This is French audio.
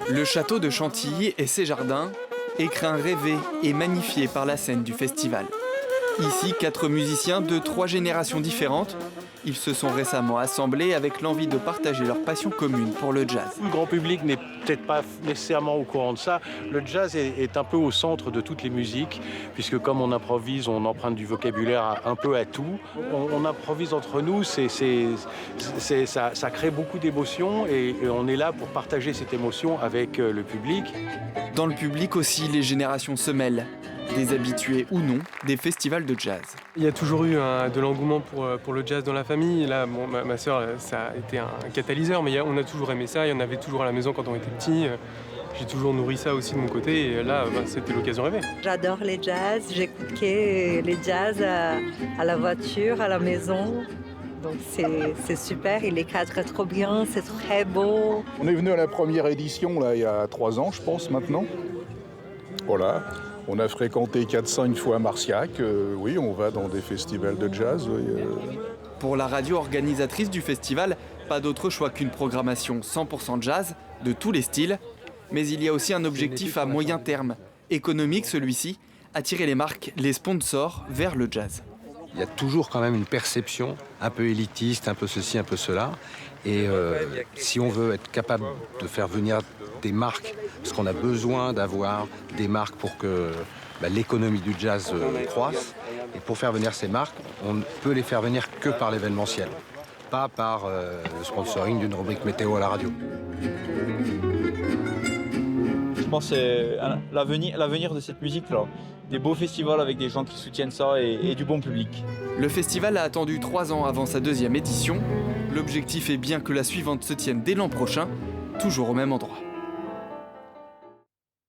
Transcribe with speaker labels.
Speaker 1: Le château de Chantilly et ses jardins, écrin rêvé et magnifié par la scène du festival. Ici, 4 musiciens de 3 générations différentes. Ils se sont récemment assemblés avec l'envie de partager leur passion commune pour le jazz.
Speaker 2: Le grand public n'est peut-être pas nécessairement au courant de ça. Le jazz est un peu au centre de toutes les musiques, puisque comme on improvise, on emprunte du vocabulaire un peu à tout. On improvise entre nous, ça crée beaucoup d'émotions et on est là pour partager cette émotion avec le public.
Speaker 1: Dans le public aussi, les générations se mêlent. Des habitués ou non des festivals de jazz.
Speaker 3: Il y a toujours eu de l'engouement pour le jazz dans la famille. Là, bon, ma sœur, ça a été un catalyseur, mais on a toujours aimé ça. Il y en avait toujours à la maison quand on était petit. J'ai toujours nourri ça aussi de mon côté. Et là, c'était l'occasion rêvée.
Speaker 4: J'adore les jazz. J'écoutais les jazz à la voiture, à la maison. Donc c'est super, il les cadre trop bien, c'est très beau.
Speaker 5: On est venu à la première édition là, il y a 3 ans, je pense, maintenant. Voilà. On a fréquenté 4-5 fois Marciac. Oui, on va dans des festivals de jazz. Oui.
Speaker 1: Pour la radio organisatrice du festival, pas d'autre choix qu'une programmation 100% jazz, de tous les styles. Mais il y a aussi un objectif à moyen terme, économique celui-ci, attirer les marques, les sponsors vers le jazz.
Speaker 6: Il y a toujours quand même une perception un peu élitiste, un peu ceci, un peu cela. Et si on veut être capable de faire venir des marques, parce qu'on a besoin d'avoir des marques pour que l'économie du jazz croisse, et pour faire venir ces marques, on ne peut les faire venir que par l'événementiel, pas par le sponsoring d'une rubrique météo à la radio.
Speaker 7: Je pense que c'est l'avenir de cette musique-là. Des beaux festivals avec des gens qui soutiennent ça et du bon public.
Speaker 1: Le festival a attendu 3 ans avant sa 2e édition. L'objectif est bien que la suivante se tienne dès l'an prochain, toujours au même endroit.